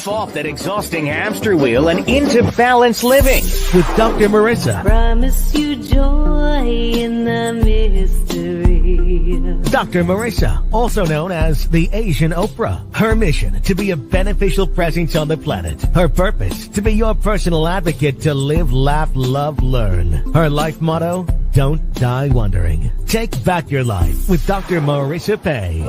off that exhausting hamster wheel and into balanced living with Dr. Marissa. Promise you joy in the mystery. Dr. Marissa, also known as the Asian Oprah. Her mission, to be a beneficial presence on the planet. Her purpose, to be your personal advocate to live, laugh, love, learn. Her life motto, don't die wondering. Take back your life with Dr. Marissa Pei.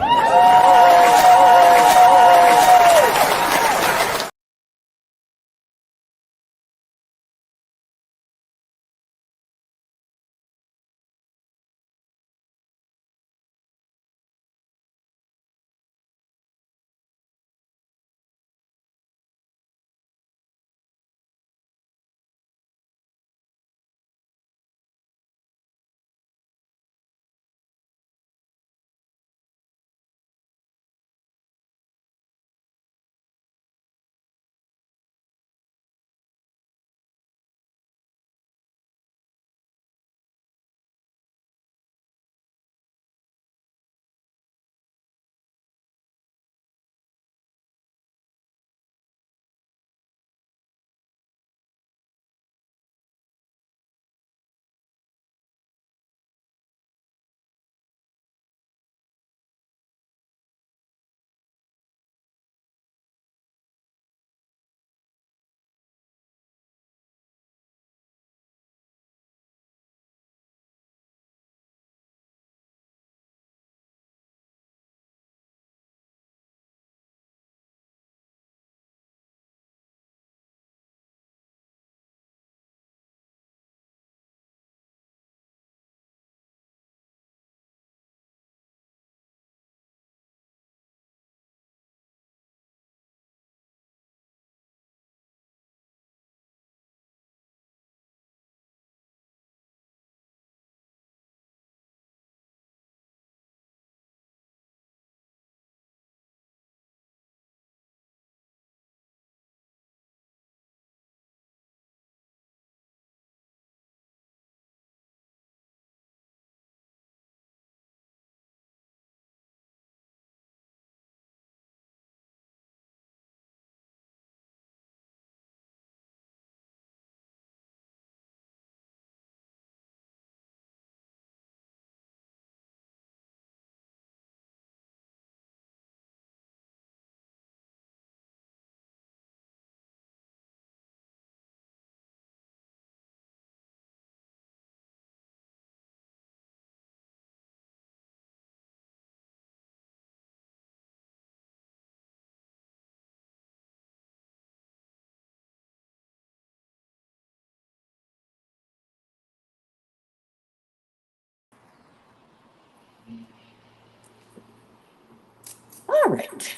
All right.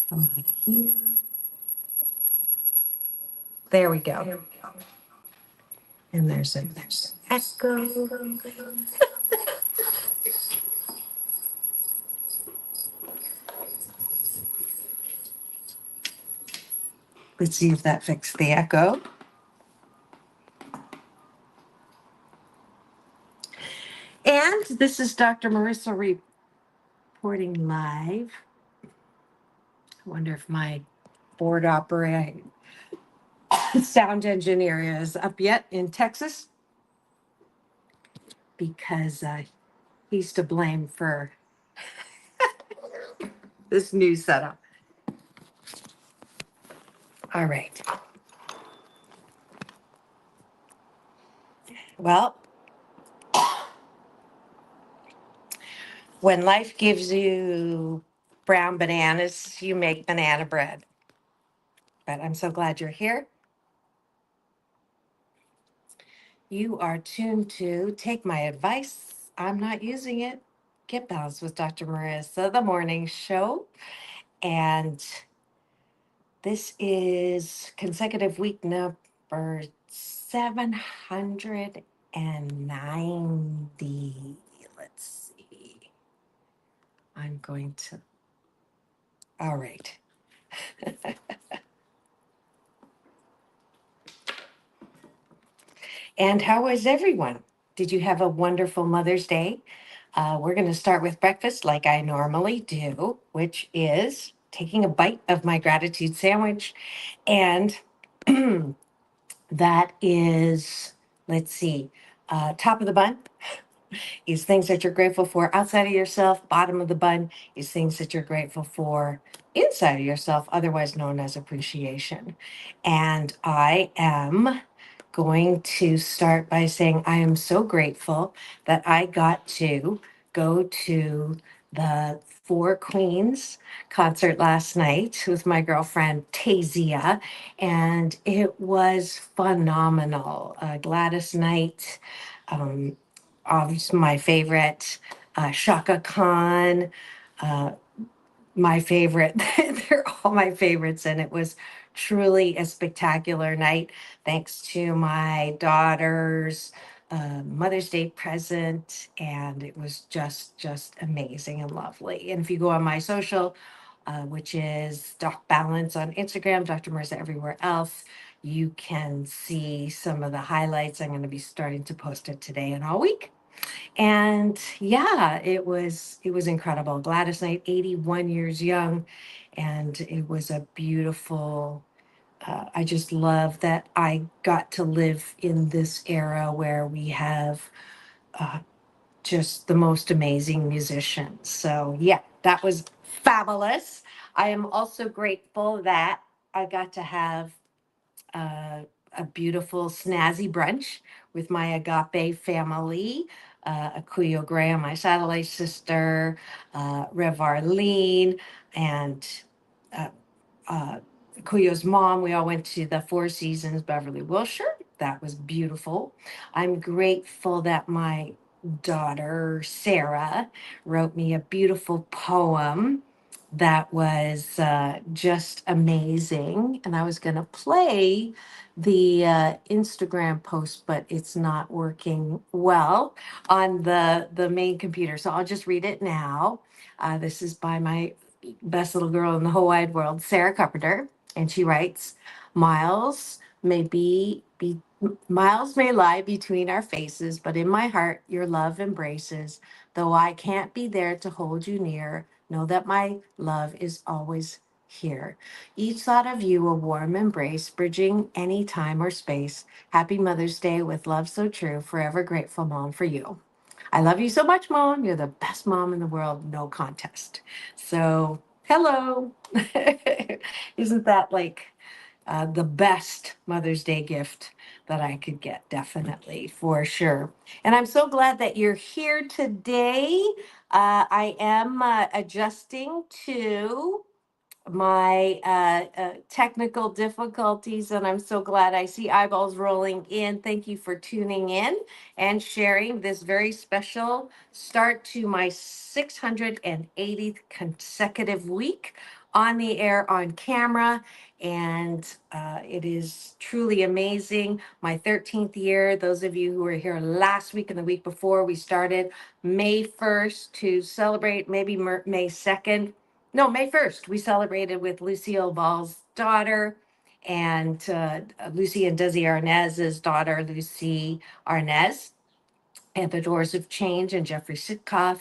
Come on here. There we go. And there's an echo. Let's see if that fixed the echo. And this is Dr. Marissa reporting live. I wonder if my board operator sound engineer is up yet in Texas, because he's to blame for this new setup. All right. Well, when life gives you brown bananas, you make banana bread. But I'm so glad you're here. You are tuned to Take My Advice. I'm not using it. Get Balanced with Dr. Marissa, the morning show. And this is consecutive week number 790. Let's see. I'm going to. All right. And how was everyone? Did you have a wonderful Mother's Day? We're going to start with breakfast like I normally do, which is taking a bite of my gratitude sandwich. And that is, let's see, top of the bun is things that you're grateful for outside of yourself. Bottom of the bun is things that you're grateful for inside of yourself, otherwise known as appreciation. And I am going to start by saying I am so grateful that I got to go to the Four Queens concert last night with my girlfriend Tazia, and it was phenomenal. Gladys Knight, um, obviously my favorite, Shaka Khan, uh, my favorite. They're all my favorites, and it was truly a spectacular night. Thanks to my daughter's Mother's Day present, and it was just amazing and lovely. And if you go on my social, which is Doc Balance on Instagram, Dr. Marissa everywhere else, you can see some of the highlights. I'm going to be starting to post it today and all week. And yeah, it was incredible. Gladys Knight, 81 years young, and it was a beautiful. I just love that I got to live in this era where we have uh, just the most amazing musicians. So yeah, that was fabulous. I am also grateful that I got to have uh, a beautiful snazzy brunch with my agape family. Akuyo Graham, my satellite sister, Rev Arlene, and uh, uh, Kuyo's mom. We all went to the Four Seasons Beverly Wilshire. That was beautiful. I'm grateful that my daughter, Sarah, wrote me a beautiful poem that was just amazing. And I was going to play the Instagram post, but it's not working well on the main computer. So I'll just read it now. This is by my best little girl in the whole wide world, Sarah Carpenter, and she writes, Miles may lie between our faces, but in my heart your love embraces. Though I can't be there to hold you near, know that my love is always here. Each thought of you a warm embrace, bridging any time or space. Happy Mother's Day with love so true. Forever grateful, Mom, for you. I love you so much, Mom. You're the best mom in the world, no contest. So, hello. Isn't that like the best Mother's Day gift that I could get? Definitely, for sure. And I'm so glad that you're here today. I am adjusting to my technical difficulties, and I'm so glad I see eyeballs rolling in. Thank you for tuning in and sharing this very special start to my 680th consecutive week on the air on camera. And it is truly amazing. My 13th year. Those of you who were here last week and the week before, we started May 1st to celebrate maybe May 2nd. No, May 1st, we celebrated with Lucille Ball's daughter and Lucy and Desi Arnaz's daughter, Lucy Arnaz, at the Doors of Change and Jeffrey Sitkoff.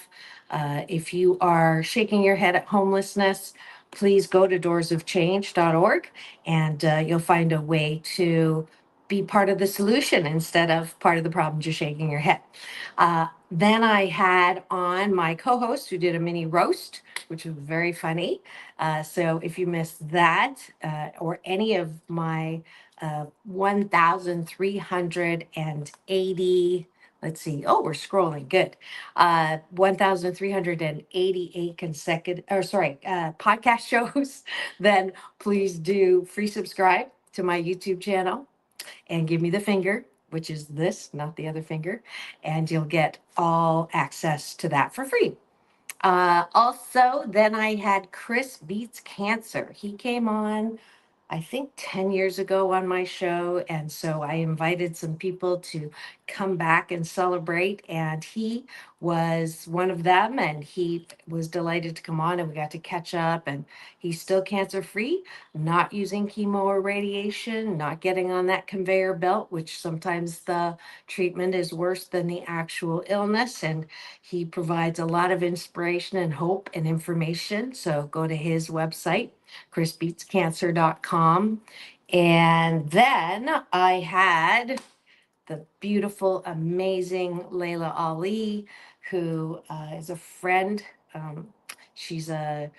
If you are shaking your head at homelessness, please go to doorsofchange.org and you'll find a way to be part of the solution instead of part of the problem, just shaking your head. Then I had on my co-host who did a mini roast, which was very funny. So if you missed that or any of my 1,380, let's see. Oh, we're scrolling. Good. 1,388 consecutive, or sorry, podcast shows, then please do free subscribe to my YouTube channel and give me the finger, which is this, not the other finger, and you'll get all access to that for free. Also, then I had Chris Beats Cancer. He came on I think 10 years ago on my show. And so I invited some people to come back and celebrate. And he was one of them. And he was delighted to come on and we got to catch up. And he's still cancer free, not using chemo or radiation, not getting on that conveyor belt, which sometimes the treatment is worse than the actual illness. And he provides a lot of inspiration and hope and information. So go to his website, chrisbeatscancer.com. And then I had the beautiful, amazing Layla Ali, who is a friend. Um, she's a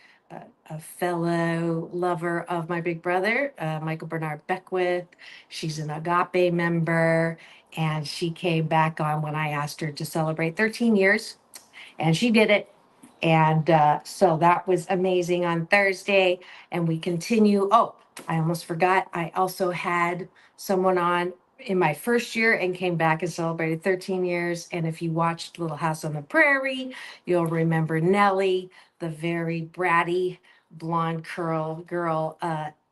fellow lover of my big brother, Michael Bernard Beckwith. She's an Agape member, and she came back on when I asked her to celebrate 13 years and she did it. And so that was amazing on Thursday. And we continue. Oh, I almost forgot. I also had someone on in my first year and came back and celebrated 13 years. And if you watched Little House on the Prairie, you'll remember Nellie, the very bratty blonde curl girl.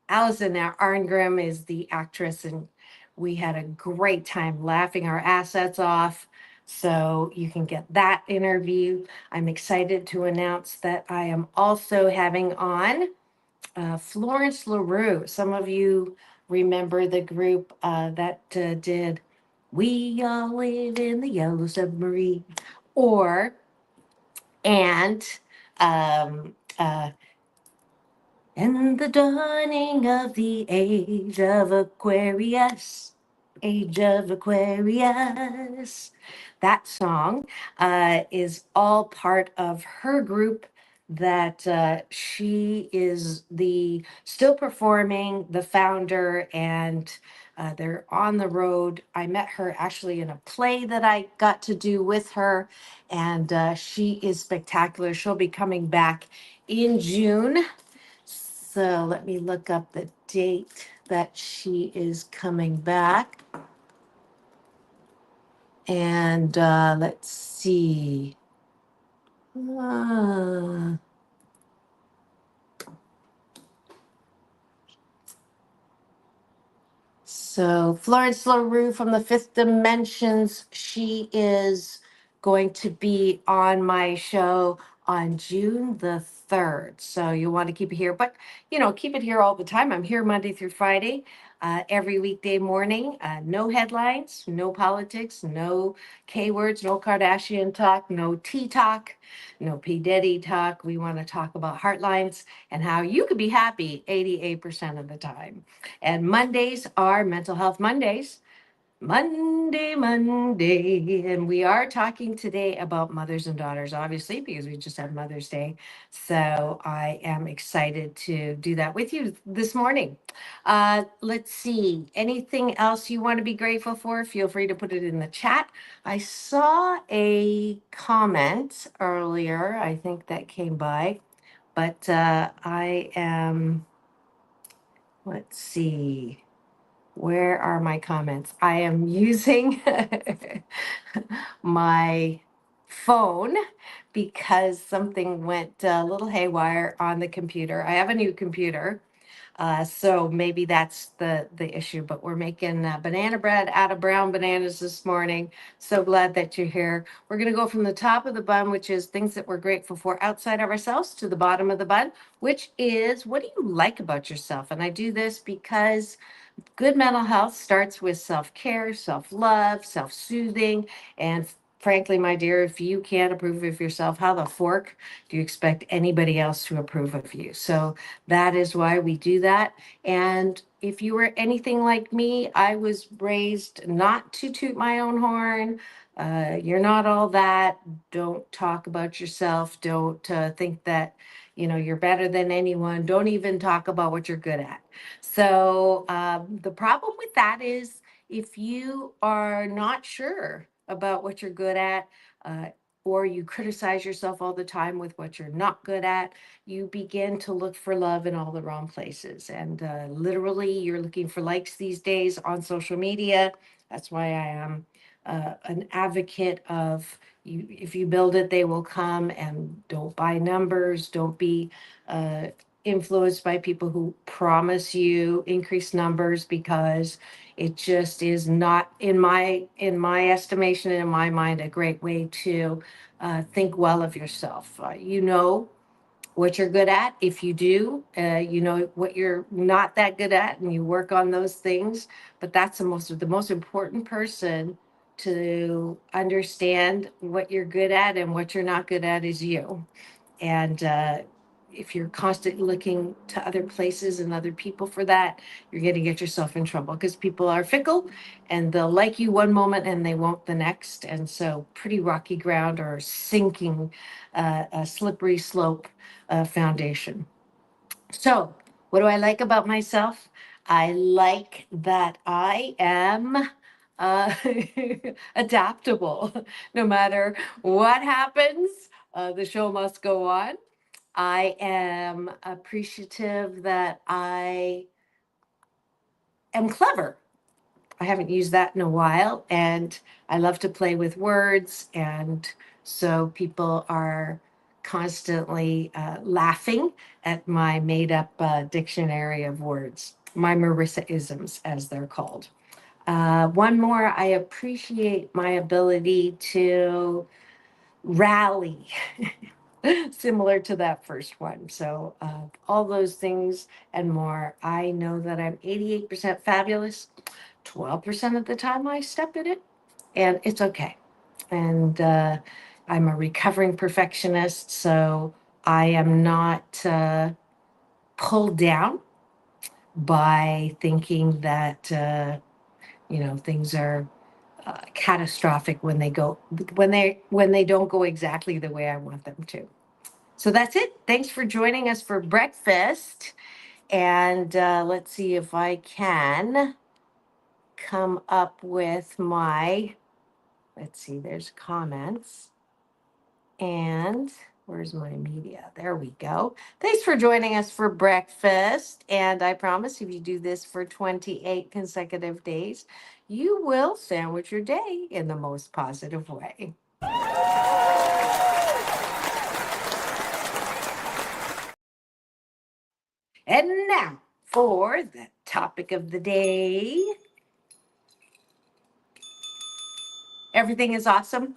Allison Arngrim is the actress, and we had a great time laughing our assets off. So you can get that interview. I'm excited to announce that I am also having on Florence LaRue. Some of you remember the group that did We All Live in the Yellow Submarine, or and um, uh, and the dawning of the age of Aquarius, age of Aquarius. That song is all part of her group that she is the still performing, the founder, and they're on the road. I met her actually in a play that I got to do with her, and she is spectacular. She'll be coming back in June. So let me look up the date that she is coming back. And let's see. Uh, So Florence LaRue from the Fifth Dimensions, she is going to be on my show on June the 3rd. So you want to keep it here, but keep it here all the time. I'm here Monday through Friday, every weekday morning. No headlines, no politics, no K words, no Kardashian talk, no T talk, no P. Diddy talk. We want to talk about heartlines and how you could be happy 88% of the time. And Mondays are Mental Health Mondays. Monday. And we are talking today about mothers and daughters, obviously, because we just had Mother's Day. So I am excited to do that with you this morning. Let's see. Anything else you want to be grateful for? Feel free to put it in the chat. I saw a comment earlier, I think that came by, but I am, let's see. Where are my comments? I am using my phone because something went a little haywire on the computer. I have a new computer, so maybe that's the issue. But we're making banana bread out of brown bananas this morning. So glad that you're here. We're going to go from the top of the bun, which is things that we're grateful for outside of ourselves, to the bottom of the bun, which is what do you like about yourself? And I do this because good mental health starts with self-care, self-love, self-soothing. And frankly, my dear, if you can't approve of yourself, how the fork do you expect anybody else to approve of you? So that is why we do that. And if you were anything like me, I was raised not to toot my own horn. You're not all that. Don't talk about yourself. Don't think that you're better than anyone. Don't even talk about what you're good at. So the problem with that is if you are not sure about what you're good at, uh, or you criticize yourself all the time with what you're not good at, you begin to look for love in all the wrong places. And literally, you're looking for likes these days on social media. That's why I am an advocate of if you build it, they will come, and don't buy numbers. Don't be influenced by people who promise you increased numbers, because it just is not, in my estimation and in my mind, a great way to think well of yourself. You know what you're good at. If you do, you know what you're not that good at, and you work on those things. But that's the most important person to understand what you're good at and what you're not good at is you. And if you're constantly looking to other places and other people for that, you're going to get yourself in trouble, because people are fickle and they'll like you one moment and they won't the next. And so, pretty rocky ground, or sinking, a slippery slope foundation. So, what do I like about myself? I like that I am uh, adaptable. No matter what happens, the show must go on. I am appreciative that I am clever. I haven't used that in a while, and I love to play with words. And so people are constantly laughing at my made up dictionary of words, my Marissa isms, as they're called. One more, I appreciate my ability to rally, similar to that first one. So, all those things and more. I know that I'm 88% fabulous. 12% of the time I step in it, and it's okay. And I'm a recovering perfectionist, so I am not pulled down by thinking that things are catastrophic when they don't go exactly the way I want them to. So that's it. Thanks for joining us for breakfast. And let's see if I can come up with let's see, there's comments. And where's my media? There we go. Thanks for joining us for breakfast. And I promise, if you do this for 28 consecutive days, you will sandwich your day in the most positive way. And now for the topic of the day. Everything is awesome.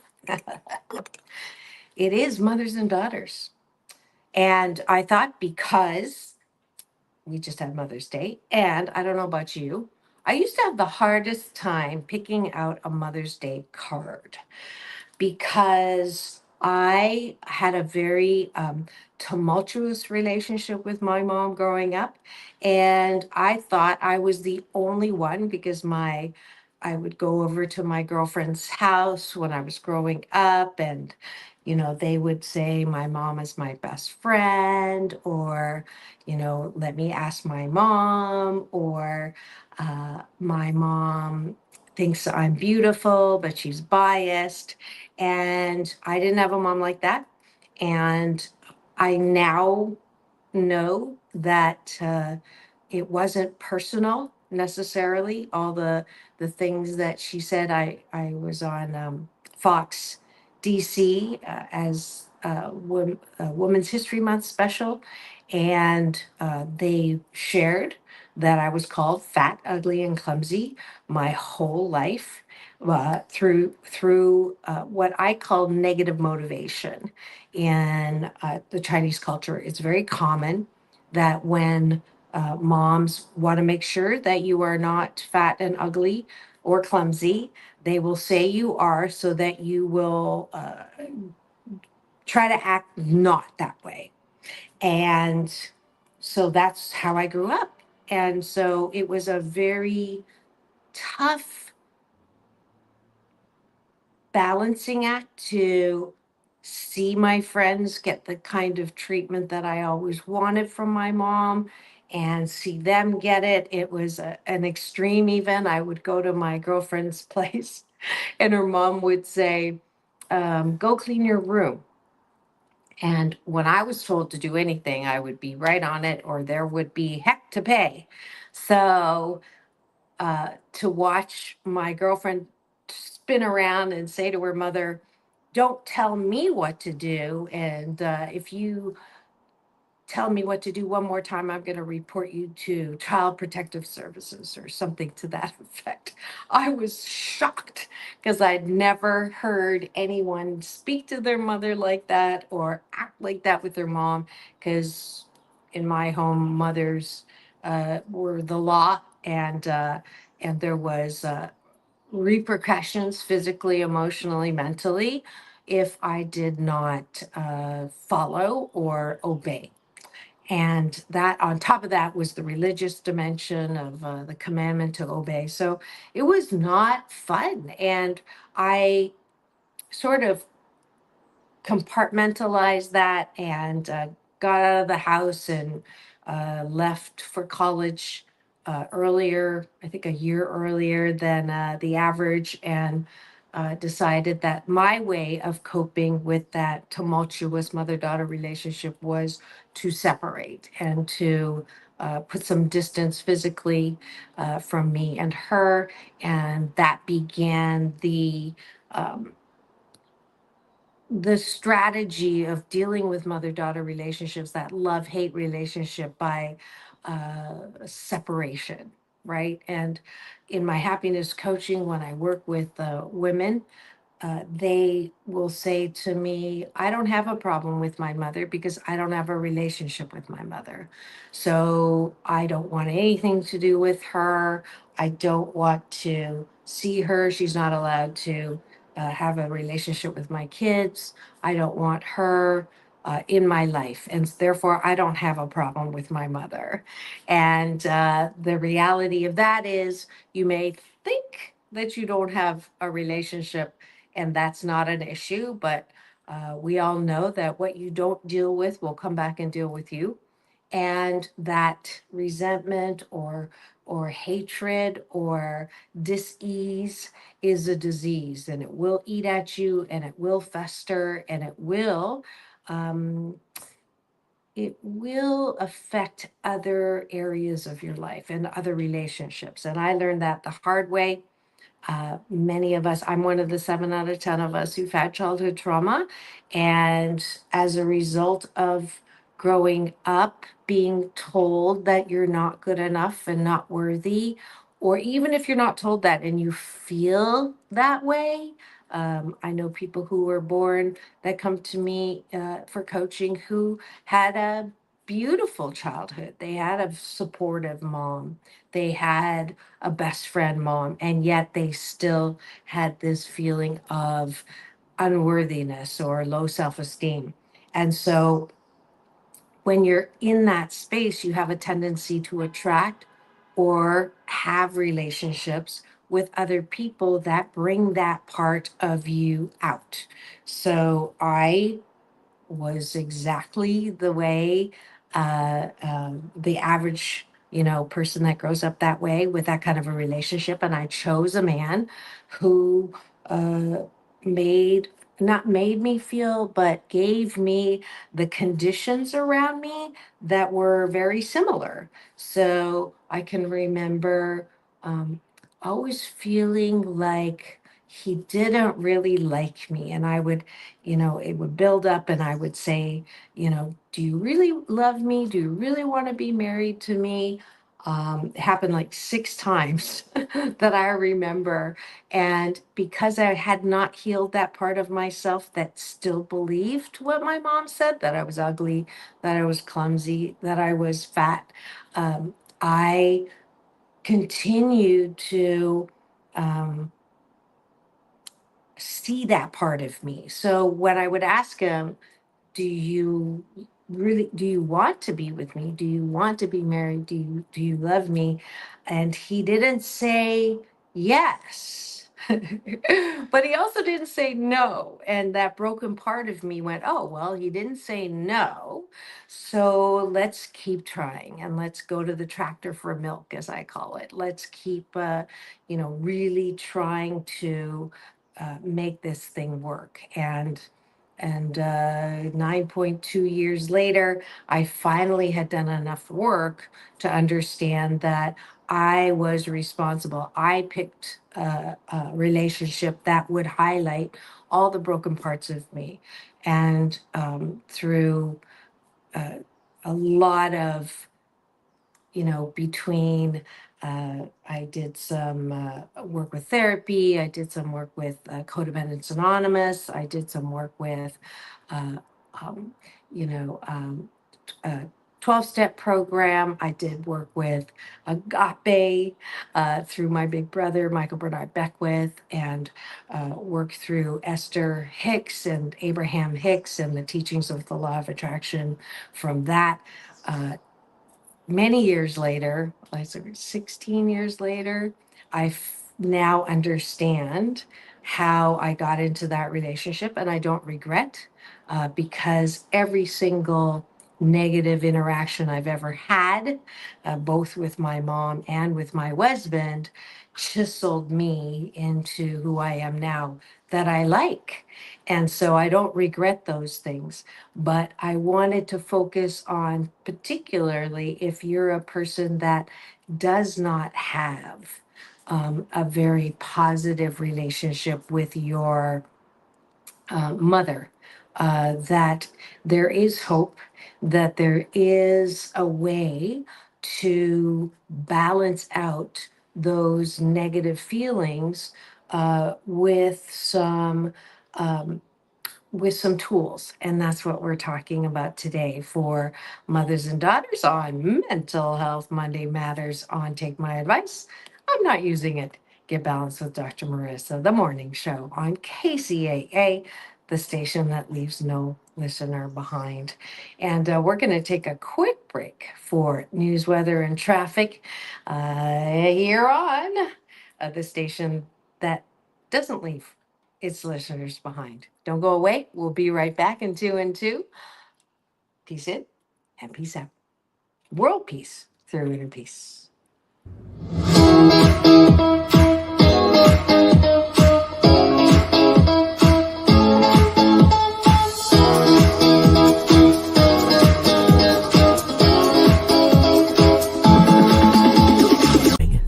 It is Mothers and Daughters. And I thought, because we just had Mother's Day, and I don't know about you, I used to have the hardest time picking out a Mother's Day card, because I had a very tumultuous relationship with my mom growing up. And I thought I was the only one, because I would go over to my girlfriend's house when I was growing up, and they would say my mom is my best friend, or let me ask my mom, or my mom thinks I'm beautiful, but she's biased. And I didn't have a mom like that. And I now know that it wasn't personal necessarily. All the things that she said. I was on Fox DC as Women's History Month special, and they shared that I was called fat, ugly, and clumsy my whole life, through what I call negative motivation. In the Chinese culture, it's very common that when moms want to make sure that you are not fat and ugly or clumsy, they will say you are, so that you will try to act not that way. And so that's how I grew up. And so it was a very tough balancing act to see my friends get the kind of treatment that I always wanted from my mom, and see them get it. It was an extreme. Even I would go to my girlfriend's place, and her mom would say, go clean your room. And when I was told to do anything, I would be right on it, or there would be heck to pay. So to watch my girlfriend spin around and say to her mother, don't tell me what to do. And if you tell me what to do one more time, I'm going to report you to Child Protective Services or something to that effect. I was shocked because I'd never heard anyone speak to their mother like that or act like that with their mom. Because in my home, mothers were the law, and there was repercussions physically, emotionally, mentally if I did not follow or obey. And that, on top of that, was the religious dimension of the commandment to obey. So it was not fun. And I sort of compartmentalized that and got out of the house and left for college earlier, I think a year earlier than the average, and decided that my way of coping with that tumultuous mother-daughter relationship was to separate and to put some distance physically from me and her. And that began um, the strategy of dealing with mother-daughter relationships, that love-hate relationship, by separation, right? And in my happiness coaching, when I work with women, they will say to me, I don't have a problem with my mother because I don't have a relationship with my mother. So I don't want anything to do with her. I don't want to see her. She's not allowed to have a relationship with my kids. I don't want her in my life. And therefore, I don't have a problem with my mother. And the reality of that is, you may think that you don't have a relationship, and that's not an issue. But we all know that what you don't deal with will come back and deal with you, and that resentment or hatred or dis-ease is a disease, and it will eat at you, and it will fester, and um, it will affect other areas of your life and other relationships. And I learned that the hard way. Many of us, I'm one of the 7 out of 10 of us who've had childhood trauma. And as a result of growing up being told that you're not good enough and not worthy, or even if you're not told that and you feel that way, I know people who were born that come to me for coaching who had a beautiful childhood. They had a supportive mom. They had a best friend mom, and yet they still had this feeling of unworthiness or low self-esteem. And so when you're in that space, you have a tendency to attract or have relationships with other people that bring that part of you out. So I was exactly the way the average, person that grows up that way with that kind of a relationship. And I chose a man who uh, made not made me feel, but gave me the conditions around me that were very similar. So I can remember um, always feeling like he didn't really like me, and I would, it would build up, and I would say, do you really love me? Do you really want to be married to me? It happened like 6 times that I remember. And because I had not healed that part of myself that still believed what my mom said, that I was ugly, that I was clumsy, that I was fat, I continued to um, see that part of me. So when I would ask him, do you want to be with me? Do you want to be married? Do you love me? And he didn't say yes. But he also didn't say no. And that broken part of me went, oh, well, he didn't say no. So let's keep trying, and let's go to the tractor for milk, as I call it. Let's keep, really trying to make this thing work. And 9.2 years later, I finally had done enough work to understand that I was responsible. I picked a relationship that would highlight all the broken parts of me. And through a lot of, between I did some work with therapy, I did some work with Codependence Anonymous, I did some work with, uh, um, you know, um, a 12-step program. I did work with Agape through my big brother, Michael Bernard Beckwith, and worked through Esther Hicks and Abraham Hicks and the teachings of the law of attraction from that. Uh, Many years later, like 16 years later, now understand how I got into that relationship, and I don't regret because every single negative interaction I've ever had, both with my mom and with my husband, chiseled me into who I am now that I like. And so I don't regret those things. But I wanted to focus on, particularly if you're a person that does not have a very positive relationship with your mother, that there is hope, that there is a way to balance out those negative feelings um, with some tools. And that's what we're talking about today for Mothers and Daughters on Mental Health Monday Matters on Take My Advice. I'm not using it. Get Balanced with Dr. Marissa, the morning show on KCAA, the station that leaves no listener behind. And we're going to take a quick break for news, weather, and traffic here on the station that doesn't leave its listeners behind. Don't go away. We'll be right back in 2 and 2. Peace in and peace out. World peace through inner peace.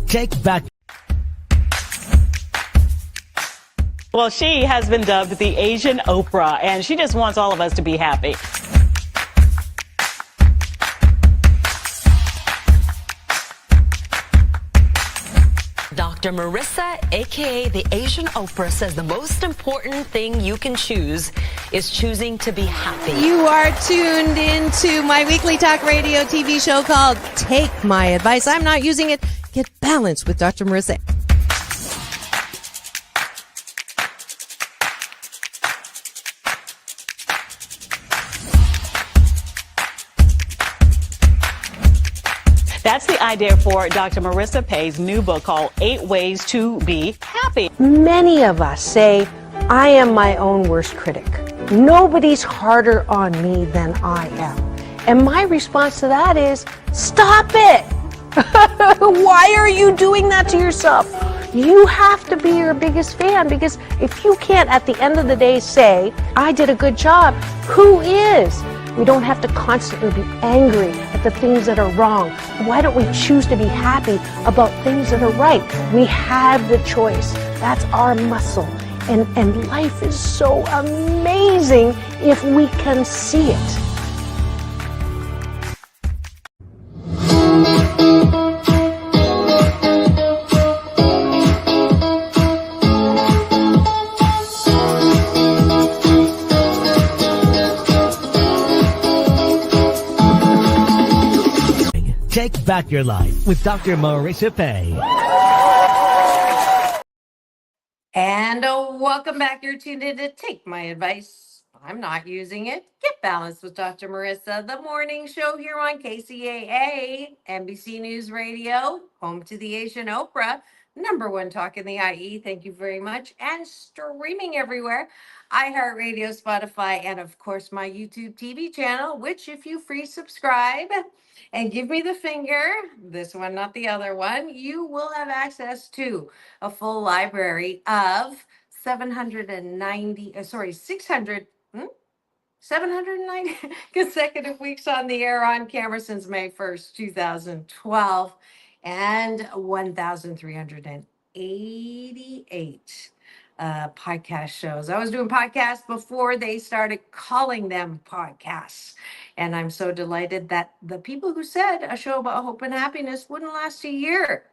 Take back. Well, she has been dubbed the Asian Oprah, and she just wants all of us to be happy. Dr. Marissa, aka the Asian Oprah, says the most important thing you can choose is choosing to be happy. You are tuned into my weekly talk radio TV show called Take My Advice. I'm not using it. Get balanced with Dr. Marissa. That's the idea for Dr. Marissa Pei's new book called 8 Ways to Be Happy. Many of us say, I am my own worst critic. Nobody's harder on me than I am. And my response to that is, stop it! Why are you doing that to yourself? You have to be your biggest fan, because if you can't at the end of the day say, I did a good job, who is? We don't have to constantly be angry at the things that are wrong. Why don't we choose to be happy about things that are right? We have the choice. That's our muscle. And life is so amazing if we can see it. Take back your life with Dr. Marissa Pei. And welcome back. You're tuned in to Take My Advice. I'm not using it. Get Balanced with Dr. Marissa, the morning show here on KCAA, NBC News Radio, home to the Asian Oprah, #1 talk in the IE. Thank you very much. And streaming everywhere. iHeartRadio, Spotify, and of course my YouTube TV channel, which if you free subscribe and give me the finger, this one, not the other one, you will have access to a full library of 790 consecutive weeks on the air, on camera since May 1st, 2012, and 1,388 podcast shows. I was doing podcasts before they started calling them podcasts. And I'm so delighted that the people who said a show about hope and happiness wouldn't last a year.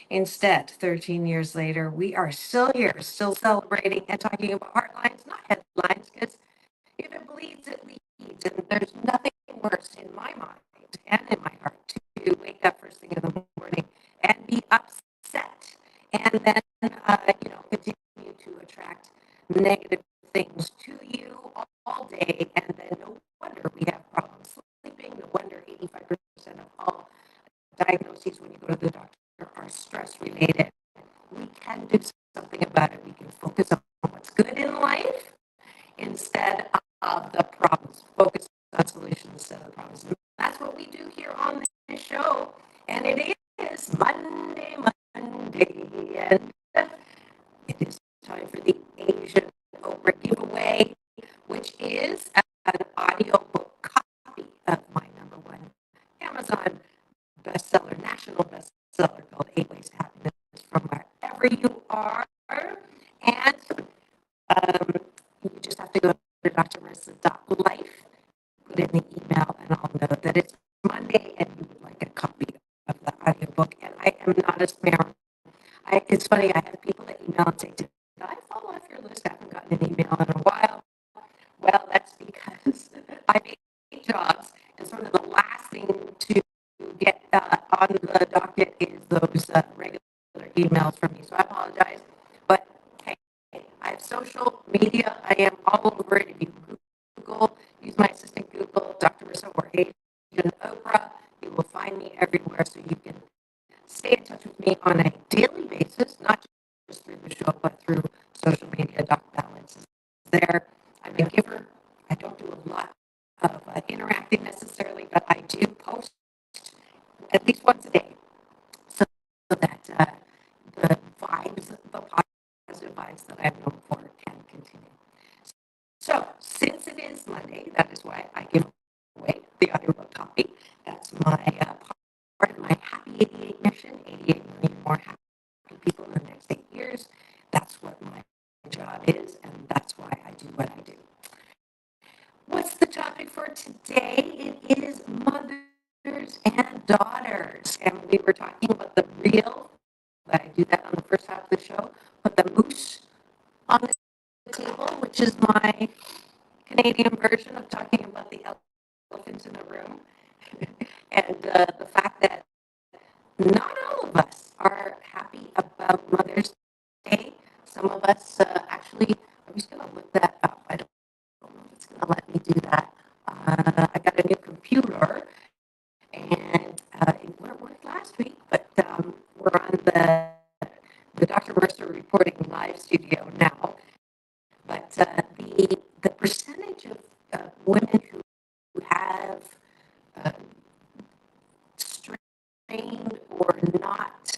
Instead, 13 years later, we are still here, still celebrating and talking about heartlines, not headlines, because if it bleeds, it leads. And there's nothing worse in my mind and in my heart to wake up first thing in the morning and be upset and then, continue to attract negative things to you all day. And then no wonder we have problems sleeping. No wonder 85% of all diagnoses when you go to the doctor are stress related. We can do something about it. We can focus on what's good in life instead of the problems. Focus on solutions instead of the problems. And that's what we do here on this show. And it is Monday. And it is time for the Asian Oprah giveaway, which is an audiobook copy of my #1 Amazon bestseller, national bestseller called 8 Ways to Happiness from Wherever You Are. And you just have to go to drmarissa.life, put in the email, and I'll know that it's Monday and you would like a copy of the audiobook. And I am not a spammer. It's funny, I have people that email and say, did I fall off your list? I haven't gotten an email in a while. Well, that's because I make jobs, and sort of the last thing to get on the docket is those regular emails from me. So I apologize. But hey, I have social media. I am all over it. If you Google, use my assistant Google, Dr. Marissa or Asian Oprah, you will find me everywhere. So you can stay in touch with me on a daily basis, not just through the show, but through social media. Doc Balance is there. I'm a giver. I don't do a lot of interacting necessarily, but I do post at least once a day so that the vibes, the positive vibes that I'm known for can continue. So since it is Monday, that is why I give away the audiobook copy. That's my part of my Happy 88 mission, 88 million more happy people in the next 8 years. That's what my job is, and that's why I do what I do. What's the topic for today? It is mothers and daughters. And we were talking about the real, I do that on the first half of the show, put the moose on the table, which is my Canadian version of talking about the elephants in the room. And the fact that not all of us are happy about Mother's Day. Some of us actually, I'm just going to look that up. I don't know if it's going to let me do that. I got a new computer, and it worked last week, but we're on the Dr. Mercer Reporting Live studio now. But the percentage of women who have strained or not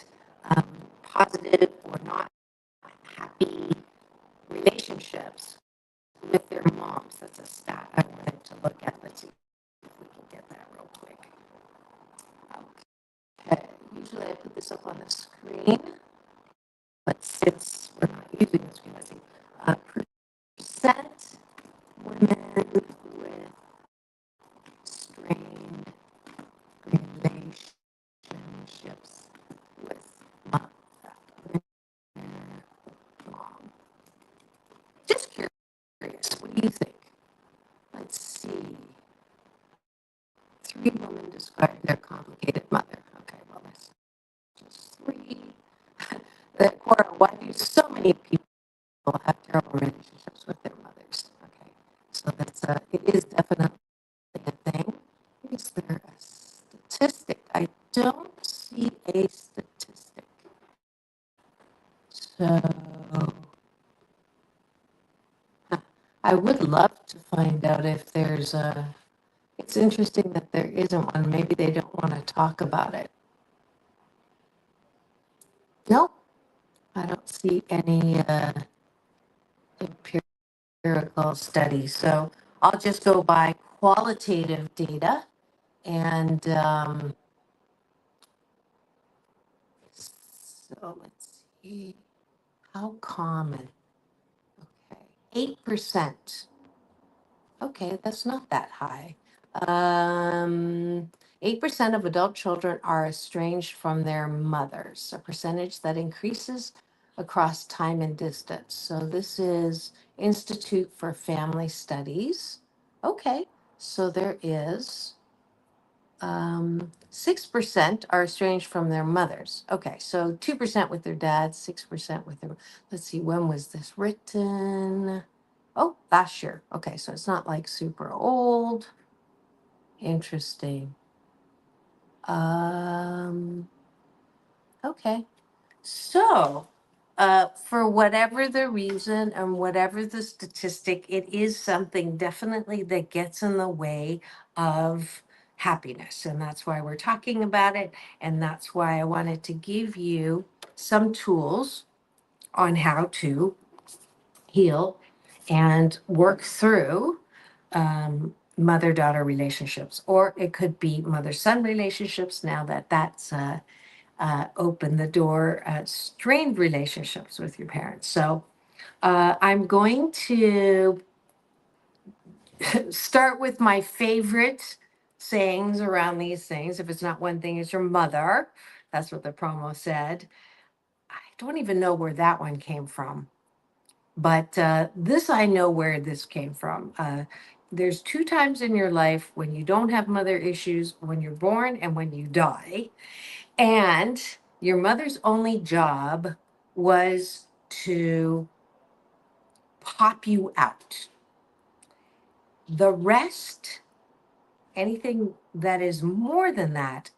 positive or not happy relationships with their moms. That's a stat I wanted to look at. Let's see if we can get that real quick. Okay. Usually I put this up on the screen, but since we're not using the screen, let's see. Percent women with strained relationships with mom. Just curious, what do you think? Let's see. 3 women describe their complicated mother. Okay, well, that's just 3. The Cora, why do so many people have terrible relationships with their mothers? Okay, so that's it is definitely a thing. Is there a statistic? I don't see a statistic. So I would love to find out if there's a. It's interesting that there isn't one. Maybe they don't want to talk about it. No, I don't see any empirical studies. So I'll just go by qualitative data. And so let's see. How common 8%. Okay, that's not that high. 8% of adult children are estranged from their mothers, a percentage that increases across time and distance. So this is Institute for Family Studies. Okay, so there is 6% are estranged from their mothers. Okay, so 2% with their dads, 6% with their, let's see, when was this written? Oh, last year. Okay, so it's not like super old. Interesting. Okay. So, for whatever the reason and whatever the statistic, it is something definitely that gets in the way of happiness. And that's why we're talking about it. And that's why I wanted to give you some tools on how to heal and work through mother-daughter relationships, or it could be mother-son relationships now that that's opened the door at strained relationships with your parents. So I'm going to start with my favorite sayings around these things. If it's not one thing, it's your mother. That's what the promo said. I don't even know where that one came from. But this, I know where this came from. There's 2 times in your life when you don't have mother issues: when you're born and when you die. And your mother's only job was to pop you out. The rest, anything that is more than that,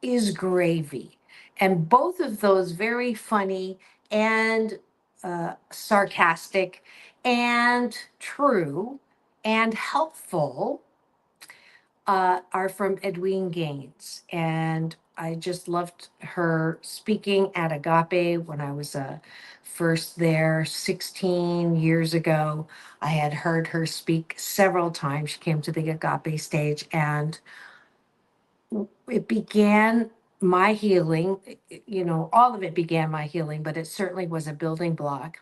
is gravy. And both of those very funny and sarcastic and true and helpful are from Edwene Gaines. And I just loved her speaking at Agape when I was first there 16 years ago. I had heard her speak several times. She came to the Agape stage, and it began my healing. You know, all of it began my healing, but it certainly was a building block.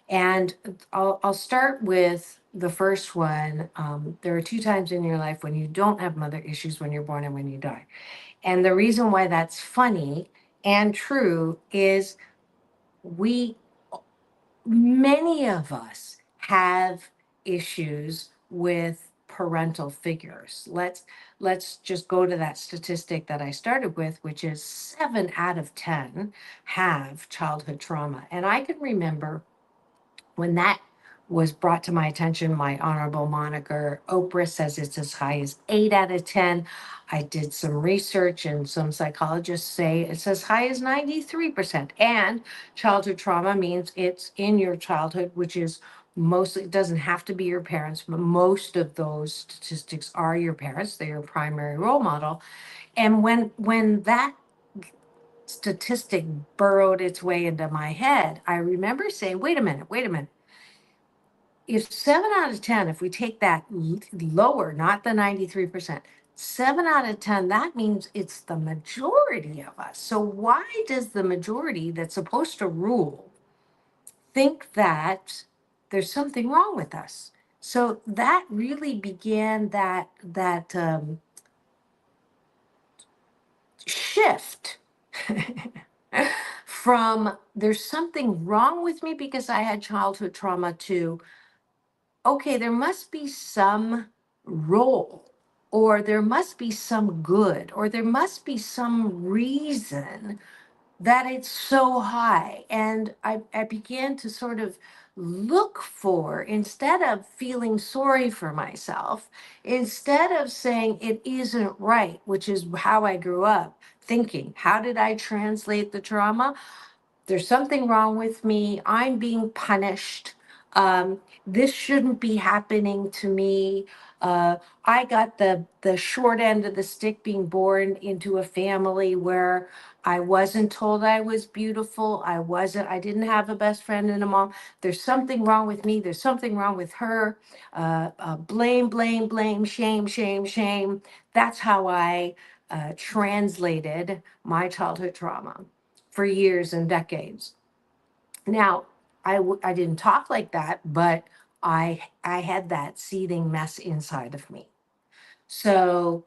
And I'll start with the first one. There are 2 times in your life when you don't have mother issues: when you're born and when you die. And the reason why that's funny and true is we, many of us, have issues with parental figures. Let's just go to that statistic that I started with, which is 7 out of 10 have childhood trauma. And I can remember when that was brought to my attention, my honorable moniker, Oprah, says it's as high as 8 out of 10. I did some research, and some psychologists say it's as high as 93%. And childhood trauma means it's in your childhood, which is mostly, it doesn't have to be your parents, but most of those statistics are your parents. They're your primary role model. And when that statistic burrowed its way into my head, I remember saying, wait a minute. If 7 out of 10, if we take that lower, not the 93%, 7 out of 10, that means it's the majority of us. So why does the majority that's supposed to rule think that there's something wrong with us? So that really began that shift from there's something wrong with me because I had childhood trauma to, okay, there must be some role, or there must be some good, or there must be some reason that it's so high. And I began to sort of look for, instead of feeling sorry for myself, instead of saying it isn't right, which is how I grew up thinking, how did I translate the trauma? There's something wrong with me. I'm being punished. This shouldn't be happening to me. I got the short end of the stick being born into a family where I wasn't told I was beautiful. I didn't have a best friend and a mom. There's something wrong with me. There's something wrong with her. Blame, blame, blame, shame, shame, shame. That's how I translated my childhood trauma for years and decades. Now, I didn't talk like that, but I had that seething mess inside of me. So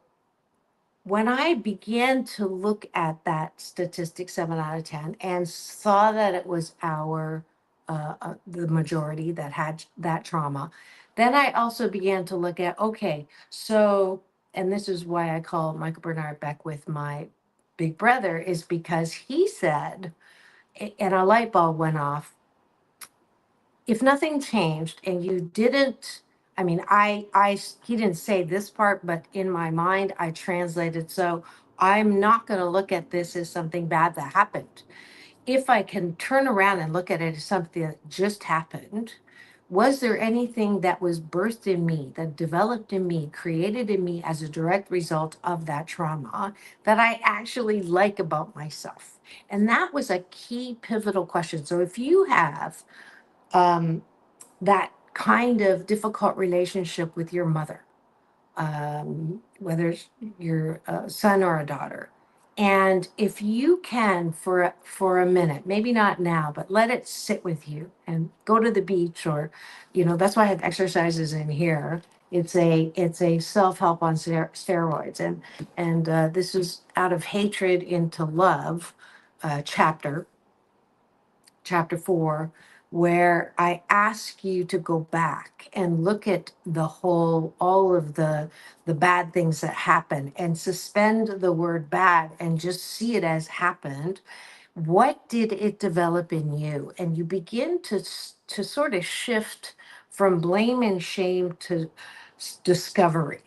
when I began to look at that statistic, 7 out of 10, and saw that it was the majority that had that trauma, then I also began to look at, okay, so, and this is why I call Michael Bernard Beck with my big brother, is because he said, and a light bulb went off, if nothing changed and you didn't, I mean, he didn't say this part, but in my mind, I translated. So I'm not going to look at this as something bad that happened. If I can turn around and look at it as something that just happened, was there anything that was birthed in me, that developed in me, created in me as a direct result of that trauma that I actually like about myself? And that was a key pivotal question. So if you have, um, that kind of difficult relationship with your mother, whether it's your son or a daughter. And if you can, for a minute, maybe not now, but let it sit with you and go to the beach, or, that's why I have exercises in here. It's a self-help on steroids, and this is Out of Hatred into Love, chapter 4, where I ask you to go back and look at all of the bad things that happen, and suspend the word bad and just see it as happened. What did it develop in you? And you begin to sort of shift from blame and shame to discovery.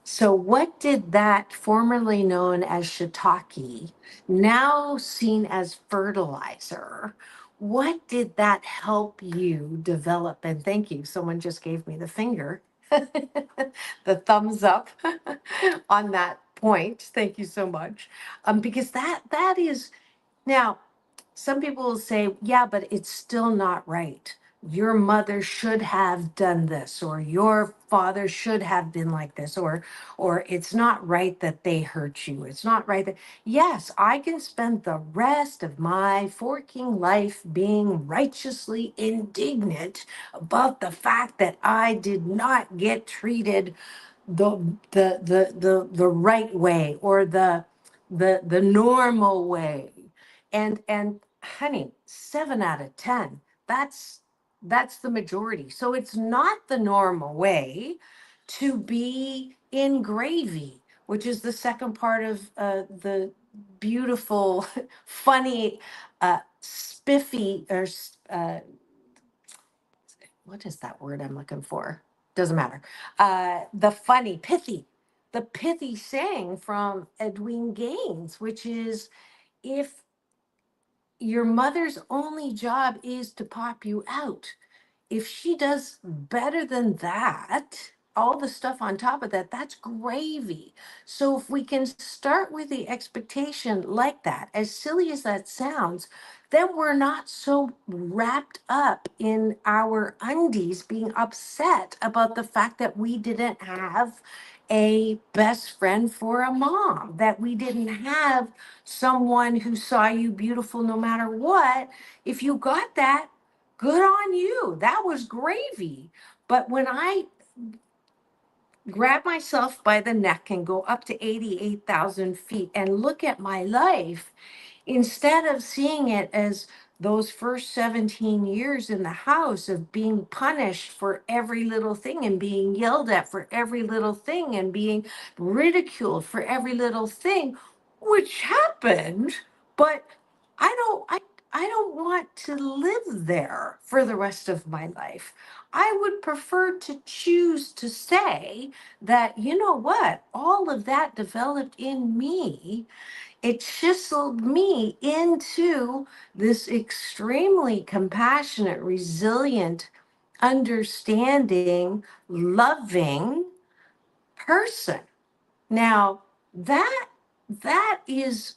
So, what did that formerly known as shiitake, now seen as fertilizer, what did that help you develop? And thank you. Someone just gave me the finger, the thumbs up on that point. Thank you so much. Because that is now, some people will say, yeah, but it's still not right. Your mother should have done this, or your father should have been like this, or it's not right that they hurt you. It's not right that, yes, I can spend the rest of my forking life being righteously indignant about the fact that I did not get treated the the right way, or the normal way. And honey, 7 out of 10, that's the majority. So it's not the normal way to be in gravy, which is the second part of the beautiful funny spiffy, or what is that word I'm looking for? Doesn't matter. The funny, the pithy saying from Edwin Gaines, which is, if your mother's only job is to pop you out, if she does better than that, all the stuff on top of that, that's gravy. So if we can start with the expectation like that, as silly as that sounds, then we're not so wrapped up in our undies being upset about the fact that we didn't have a best friend for a mom, that we didn't have someone who saw you beautiful no matter what. If you got that, good on you. That was gravy. But when I grab myself by the neck and go up to 88,000 feet and look at my life, instead of seeing it as those first 17 years in the house of being punished for every little thing, and being yelled at for every little thing, and being ridiculed for every little thing, which happened, but I don't want to live there for the rest of my life. I would prefer to choose to say that, you know what, all of that developed in me. It chiseled me into this extremely compassionate, resilient, understanding, loving person. Now, that is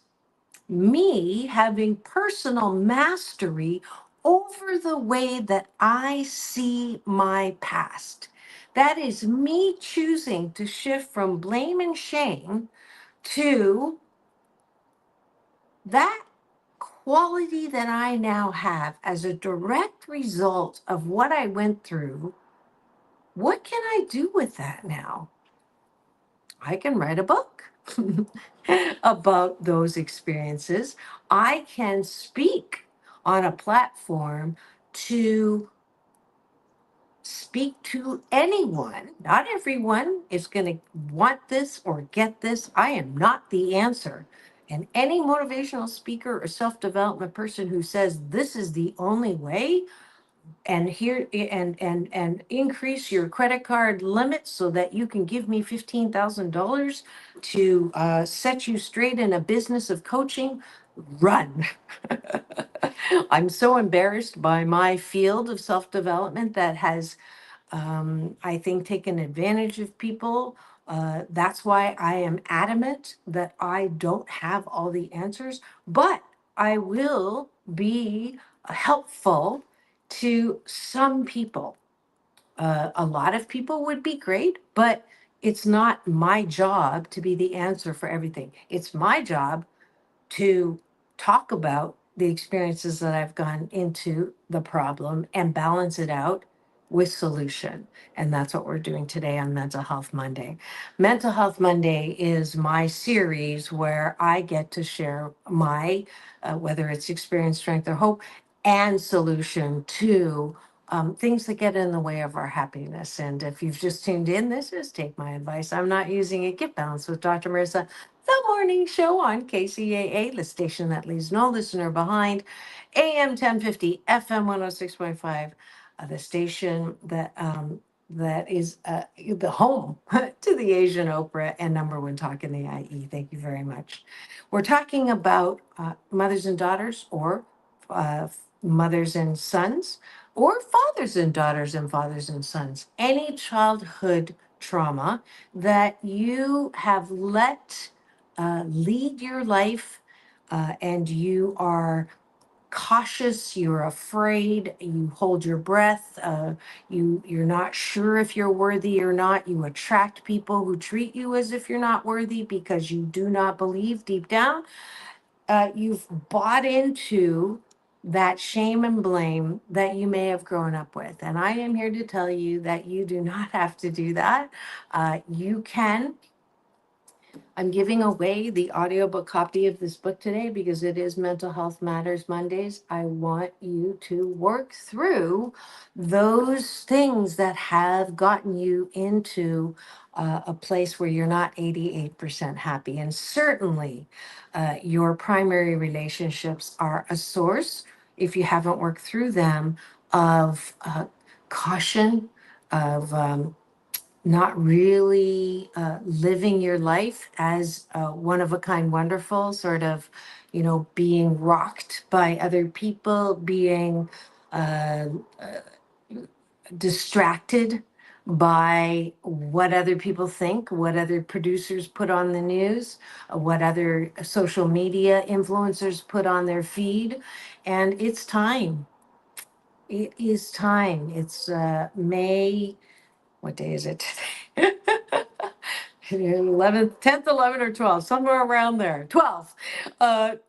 me having personal mastery over the way that I see my past. That is me choosing to shift from blame and shame to that quality that I now have as a direct result of what I went through What can I do with that now? I can write a book about those experiences. I can speak on a platform to speak to anyone. Not everyone is going to want this or get this. I am not the answer. And any motivational speaker or self-development person who says this is the only way, and here and increase your credit card limit so that you can give me $15,000 to set you straight in a business of coaching, run. I'm so embarrassed by my field of self-development that has I think, taken advantage of people. That's why I am adamant that I don't have all the answers, but I will be helpful to some people. A lot of people would be great, but it's not my job to be the answer for everything. It's my job to talk about the experiences that I've gone into the problem and balance it out with solution. And that's what we're doing today on Mental Health Monday. Mental Health Monday is my series where I get to share my, whether it's experience, strength, or hope, and solution to things that get in the way of our happiness. And if you've just tuned in, this is Take My Advice. I'm not using it. Get Balanced with Dr. Marissa, the morning show on KCAA, the station that leaves no listener behind, AM 1050, FM 106.5, the station that is the home to the Asian Oprah and number one talk in the IE. Thank you very much. We're talking about mothers and daughters, or mothers and sons, or fathers and daughters and fathers and sons. Any childhood trauma that you have let lead your life, and you are cautious, you're afraid, you hold your breath, you're not sure if you're worthy or not. You attract people who treat you as if you're not worthy because you do not believe deep down. You've bought into that shame and blame that you may have grown up with. And I am here to tell you that you do not have to do that. You can. I'm giving away the audiobook copy of this book today because it is Mental Health Matters Mondays. I want you to work through those things that have gotten you into a place where you're not 88% happy. And certainly your primary relationships are a source, if you haven't worked through them, of caution, of not really living your life as one of a kind, wonderful, sort of, being rocked by other people, being uh, distracted by what other people think, what other producers put on the news, what other social media influencers put on their feed. And it's time. It is time. It's May. What day is it today? 11th, 10th, 11th, or 12th, somewhere around there. 12th,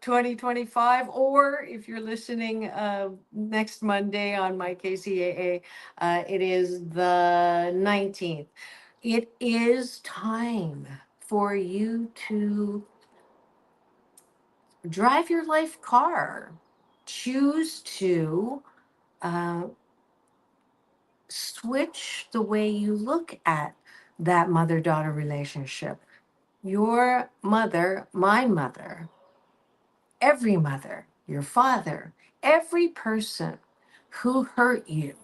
2025. Or if you're listening next Monday on my KCAA, it is the 19th. It is time for you to drive your life car. Choose to switch the way you look at that mother-daughter relationship. Your mother, my mother, every mother, your father, every person who hurt you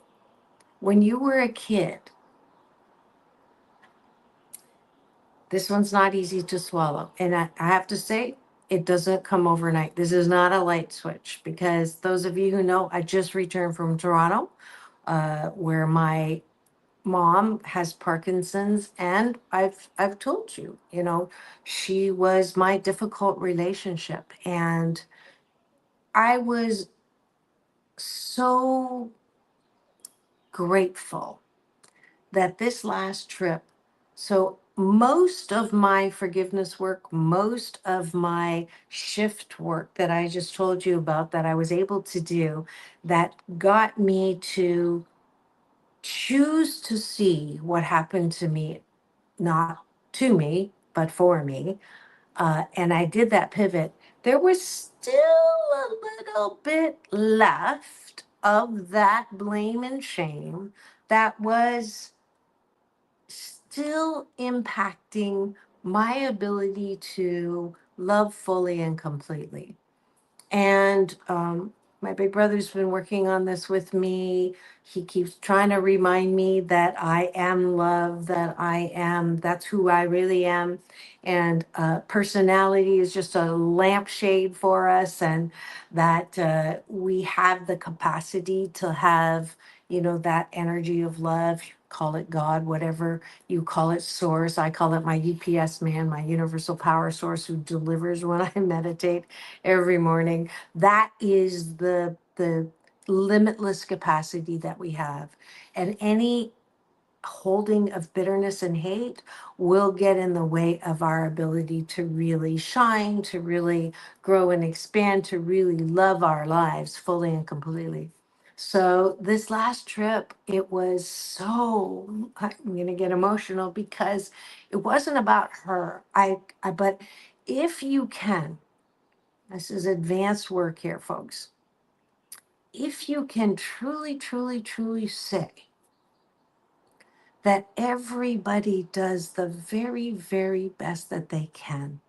when you were a kid. This one's not easy to swallow. And I have to say, it doesn't come overnight. This is not a light switch, because those of you who know, I just returned from Toronto, where my mom has Parkinson's, and I've told you, she was my difficult relationship, and I was so grateful that this last trip, so most of my forgiveness work, most of my shift work that I just told you about, that I was able to do, that got me to choose to see what happened to me, not to me, but for me, and I did that pivot, there was still a little bit left of that blame and shame that was still impacting my ability to love fully and completely. And my big brother's been working on this with me. He keeps trying to remind me that I am love, that's who I really am. And personality is just a lampshade for us, and that we have the capacity to have, that energy of love. Call it God, whatever you call it, source. I call it my UPS man, my universal power source who delivers when I meditate every morning. That is the limitless capacity that we have. And any holding of bitterness and hate will get in the way of our ability to really shine, to really grow and expand, to really love our lives fully and completely. So this last trip, it was so, I'm going to get emotional because it wasn't about her. But if you can, this is advanced work here, folks. If you can truly, truly, truly say that everybody does the very, very best that they can,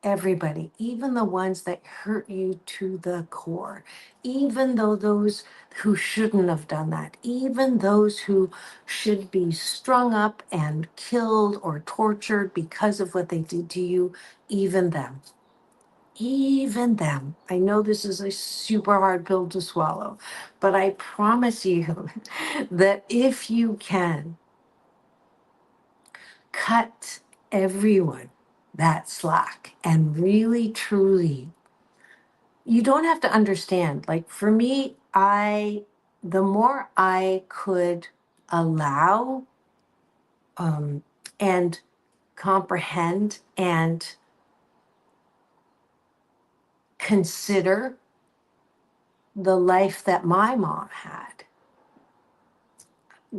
everybody, even the ones that hurt you to the core, even though those who shouldn't have done that, even those who should be strung up and killed or tortured because of what they did to you, even them. Even them. I know this is a super hard pill to swallow, but I promise you that if you can cut everyone that slack and really, truly, you don't have to understand. Like for me, the more I could allow and comprehend and consider the life that my mom had,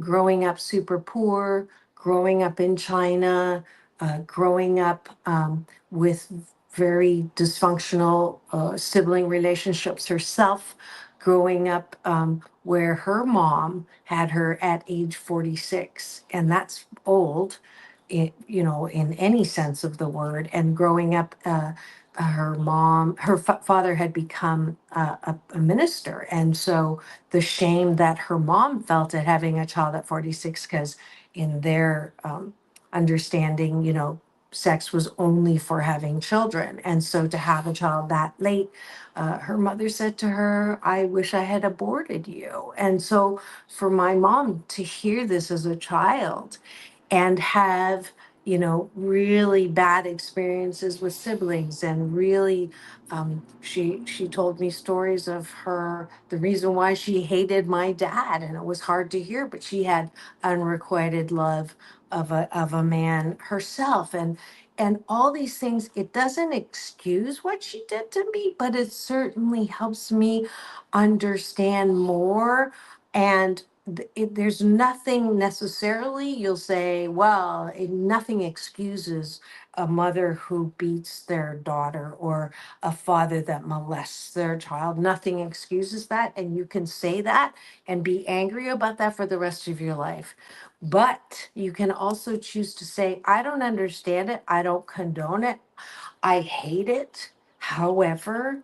growing up super poor, growing up in China, growing up with very dysfunctional sibling relationships herself, growing up where her mom had her at age 46, and that's old, in any sense of the word, and growing up. Her father had become a minister. And so the shame that her mom felt at having a child at 46, because in their understanding, sex was only for having children. And so to have a child that late, her mother said to her, I wish I had aborted you. And so for my mom to hear this as a child and have, really bad experiences with siblings, and really, she told me stories of the reason why she hated my dad, and it was hard to hear, but she had unrequited love of a man herself, and all these things. It doesn't excuse what she did to me, but it certainly helps me understand more. And there's nothing necessarily, you'll say, well, nothing excuses a mother who beats their daughter or a father that molests their child. Nothing excuses that. And you can say that and be angry about that for the rest of your life. But you can also choose to say, I don't understand it. I don't condone it. I hate it. However,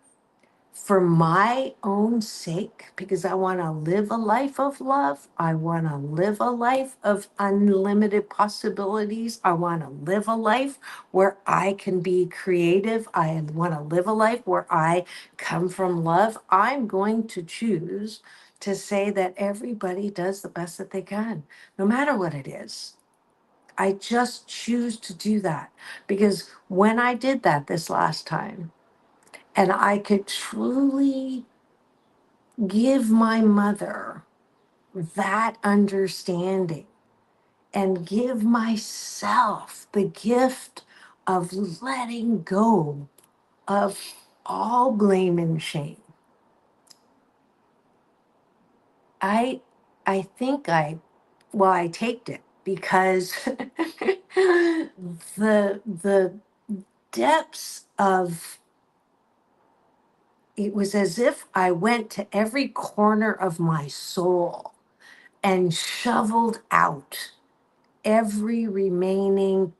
for my own sake, because I want to live a life of love. I want to live a life of unlimited possibilities. I want to live a life where I can be creative. I want to live a life where I come from love. I'm going to choose to say that everybody does the best that they can, no matter what it is. I just choose to do that, because when I did that this last time, and I could truly give my mother that understanding and give myself the gift of letting go of all blame and shame. I I think I taked it because the depths of it was as if I went to every corner of my soul and shoveled out every remaining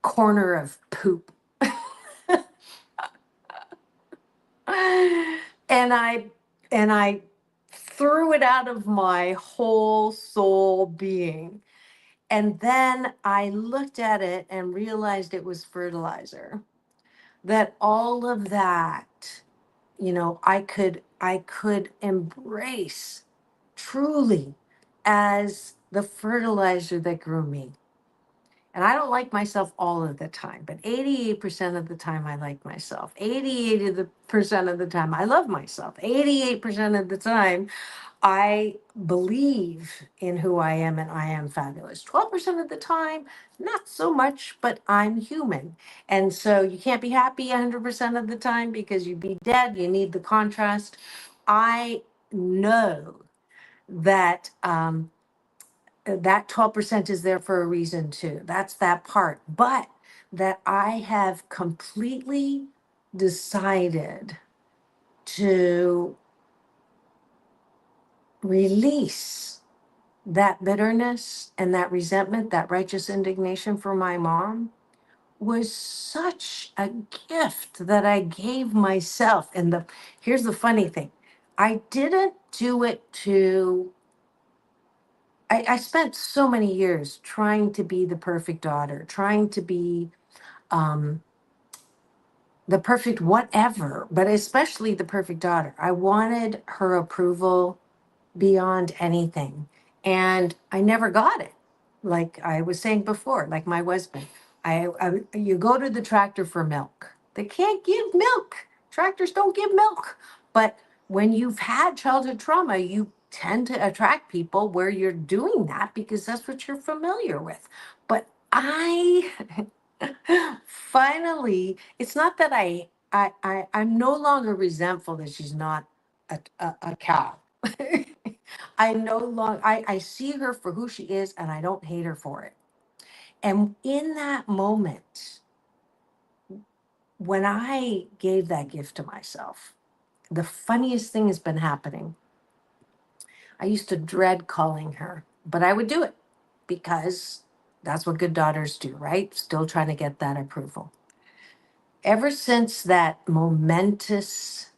corner of poop. and I and I threw it out of my whole soul being. And then I looked at it and realized it was fertilizer. That all of that, I could embrace truly as the fertilizer that grew me. And I don't like myself all of the time, but 88% of the time I like myself. 88% of the time I love myself. 88% of the time I believe in who I am and I am fabulous. 12% of the time, not so much, but I'm human. And so you can't be happy 100% of the time because you'd be dead. You need the contrast. I know that that 12% is there for a reason too. That's that part. But that I have completely decided to release that bitterness and that resentment, that righteous indignation for my mom was such a gift that I gave myself. And here's the funny thing. I didn't do it to I spent so many years trying to be the perfect daughter, trying to be um, the perfect whatever, but especially the perfect daughter. I wanted her approval beyond anything. And I never got it. Like I was saying before, like my husband, you go to the tractor for milk. They can't give milk. Tractors don't give milk. But when you've had childhood trauma, you tend to attract people where you're doing that because that's what you're familiar with. But I finally, it's not that I'm no longer resentful that she's not a cow. I no longer I see her for who she is and I don't hate her for it. And in that moment, when I gave that gift to myself, the funniest thing has been happening. I used to dread calling her, but I would do it because that's what good daughters do, right? Still trying to get that approval. Ever since that momentous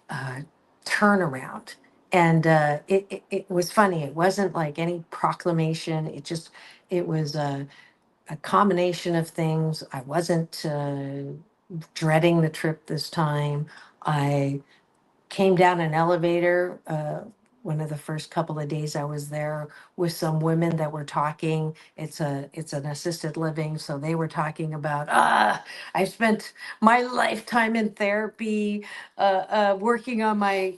uh, turnaround. And it was funny. It wasn't like any proclamation. It was a combination of things. I wasn't dreading the trip this time. I came down an elevator one of the first couple of days I was there with some women that were talking. It's an assisted living, so they were talking about I spent my lifetime in therapy, working on my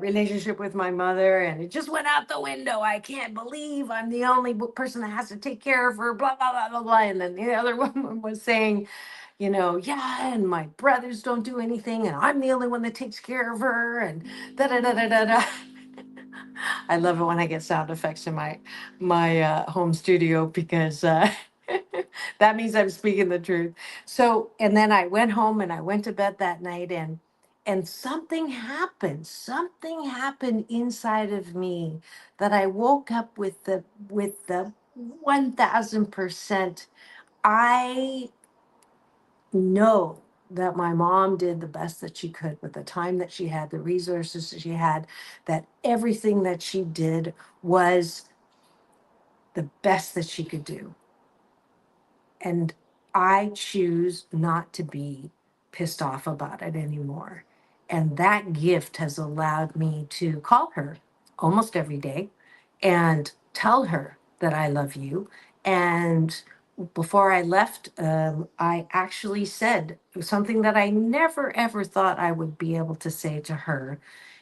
relationship with my mother, and it just went out the window. I can't believe I'm the only person that has to take care of her. Blah blah blah blah blah. And then the other woman was saying, yeah, and my brothers don't do anything, and I'm the only one that takes care of her, and da da da da da da. I love it when I get sound effects in my home studio because that means I'm speaking the truth. So, and then I went home and I went to bed that night, and something happened. Something happened inside of me that I woke up with the 1000%. I know that my mom did the best that she could with the time that she had, the resources that she had, that everything that she did was the best that she could do. And I choose not to be pissed off about it anymore. And that gift has allowed me to call her almost every day and tell her that I love you. And before I left, I actually said something that I never ever thought I would be able to say to her,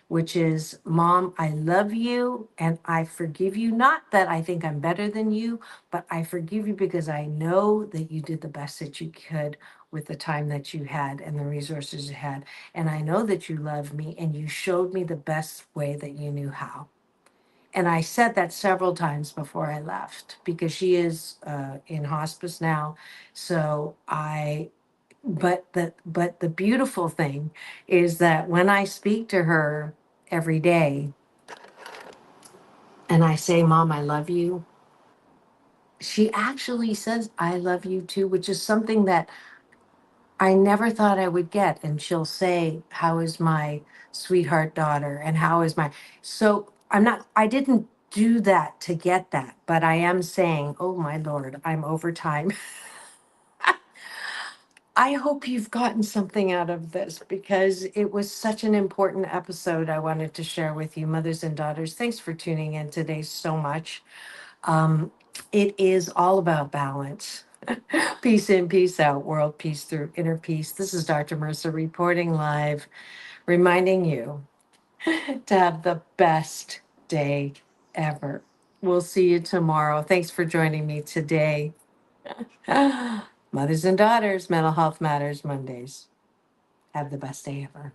which is, Mom, I love you and I forgive you. Not that I think I'm better than you, but I forgive you because I know that you did the best that you could with the time that you had and the resources you had. And I know that you love me and you showed me the best way that you knew how. And I said that several times before I left because she is in hospice now. So but the beautiful thing is that when I speak to her every day and I say, Mom, I love you, she actually says, I love you too, which is something that I never thought I would get. And she'll say, how is my sweetheart daughter? And how is my, so I didn't do that to get that, but I am saying, oh my Lord, I'm over time. I hope you've gotten something out of this because it was such an important episode I wanted to share with you, mothers and daughters. Thanks for tuning in today so much. Um, it is all about balance. Peace in, peace out, world peace through inner peace. This is Dr. Marissa reporting live, reminding you to have the best day ever. We'll see you tomorrow. Thanks for joining me today. Mothers and Daughters, Mental Health Matters Mondays. Have the best day ever.